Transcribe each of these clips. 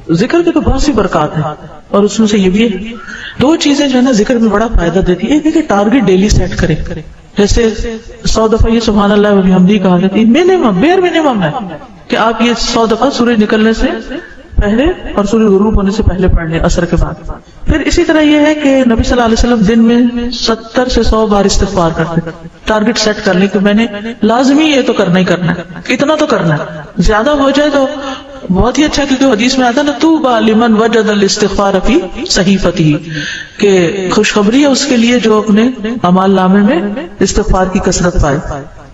ذکر کی تو بہت سی برکات ہیں، اور اس میں سے یہ بھی ہے دو چیزیں جو ہے نا ذکر میں بڑا فائدہ دیتی ہے. ایک ہے کہ ٹارگٹ ڈیلی سیٹ کرے، جیسے 100 دفعہ یہ سبحان اللہ و بحمدہ کہا جاتی ہے، منیمم بیئر منیمم ہے کہ آپ یہ 100 دفعہ سورج نکلنے سے پہلے اور سورج غروب ہونے سے پہلے پڑھ لیں عصر کے بعد. پھر اسی طرح یہ ہے کہ نبی صلی اللہ علیہ وسلم دن میں 70 سے 100 بار استغفار کرتے، ٹارگٹ سیٹ کر لیں کہ میں نے لازمی یہ تو کرنا ہی کرنا ہے، اتنا تو کرنا ہے. زیادہ ہو جائے تو بہت ہی اچھا، کیونکہ حدیث میں آتا نا طوبی لمن وجد الاستغفار فی صحیفتہ، کہ خوشخبری ہے اس کے لیے جو اپنے اعمال نامے میں استغفار کی کثرت پائے.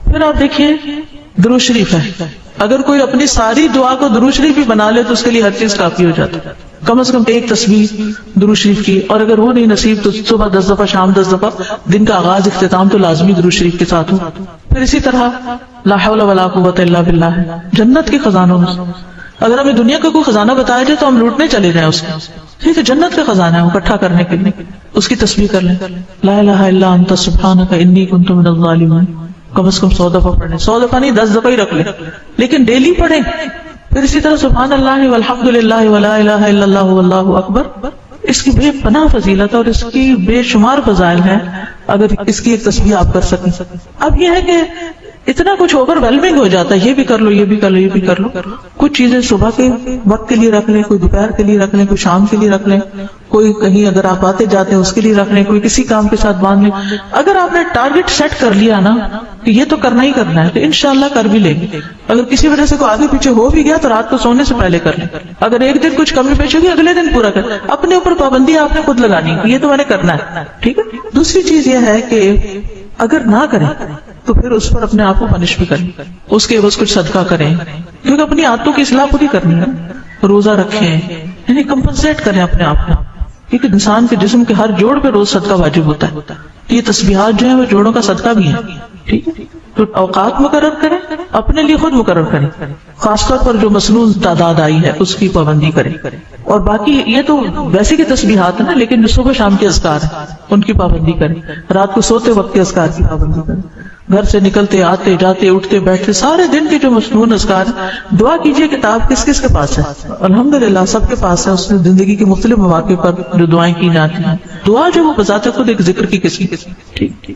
پھر آپ دیکھیے درود شریف ہے، اگر کوئی اپنی ساری دعا کو درود شریف بھی بنا لے تو اس کے لیے ہر چیز کافی ہو جاتی ہے. کم از کم ایک تسبیح درود شریف کی، اور اگر وہ نہیں نصیب تو صبح 10 دفعہ، شام 10 دفعہ، دن کا آغاز اختتام تو لازمی درود شریف کے ساتھ ہو. پھر اسی طرح لا حول ولا قوت الا باللہ، جنت کے خزانوں میں اگر ہمیں دنیا کا کوئی خزانہ بتایا جائے تو ہم لوٹنے چلے جائیں اس کو، ٹھیک ہے، جنت کا خزانہ ہے وہ اکٹھا کرنے کے لیے. اس کی تسبیح کر لیں، لا الہ الا انت سبحانک انی کنت من الظالمین، کم از کم 100 دفعہ پڑھیں. 100 دفعہ نہیں 10 دفعہ ہی رکھ لیں، لیکن ڈیلی پڑھیں. پھر اسی طرح سبحان اللہ والحمد للہ ولا الہ الا اللہ واللہ اکبر، اس کی بے پناہ فضیلت اور اس کی بے شمار فضائل ہیں اگر اس کی ایک تسبیح آپ کر سکیں. اب یہ ہے کہ اتنا کچھ اوور ویلمنگ ہو جاتا ہے، یہ بھی کر لو، یہ بھی کر لو، یہ بھی کر لو. کچھ چیزیں صبح کے وقت کے لیے رکھ لیں، کوئی دوپہر کے لیے رکھ لیں، کوئی شام کے لیے رکھ لیں، کوئی کہیں اگر آپ آتے جاتے ہیں اس کے لیے رکھ لیں، کوئی کسی کام کے ساتھ باندھ لیں. اگر آپ نے ٹارگٹ سیٹ کر لیا نا کہ یہ تو کرنا ہی کرنا ہے تو انشاءاللہ کر بھی لیں گے. اگر کسی وجہ سے کوئی آگے پیچھے ہو بھی گیا تو رات کو سونے سے پہلے کر لیں. اگر ایک دن کچھ کمی پیش ہوگی اگلے دن پورا کر. اپنے اوپر پابندی آپ نے خود لگانی ہے، یہ تو میں نے کرنا ہے، ٹھیک ہے. دوسری چیز یہ ہے کہ اگر نہ کریں تو پھر اس پر اپنے آپ کو پنش بھی کریں، اس کے عوض کچھ صدقہ کریں، کیونکہ اپنی عادتوں کی اصلاح پوری کرنی ہے. روزہ رکھیں، یعنی کمپنسیٹ کریں اپنے آپ کو، کیونکہ انسان کے جسم کے ہر جوڑ پہ روز صدقہ واجب ہوتا ہے. یہ تسبیحات جو ہیں وہ جوڑوں کا صدقہ بھی ہے، ٹھیک ہے. تو اوقات مقرر کریں، اپنے لیے خود مقرر کریں، خاص طور پر جو مسنون تعداد آئی ہے اس کی پابندی کریں. اور باقی یہ تو ویسے کی تسبیحات ہیں نا، لیکن جو صبح شام کے اذکار ہیں ان کی پابندی کریں، رات کو سوتے وقت کے اذکار کی پابندی کریں، گھر سے نکلتے آتے جاتے اٹھتے بیٹھتے سارے دن کے جو مسنون اذکار ہیں. دعا کیجئے کتاب کس کس کے پاس ہے؟ الحمدللہ سب کے پاس ہے. اس میں زندگی کے مختلف مواقع پر جو دعائیں کی جاتی ہیں، دعا جو وہ بذات خود ایک ذکر کی قسم، ٹھیک.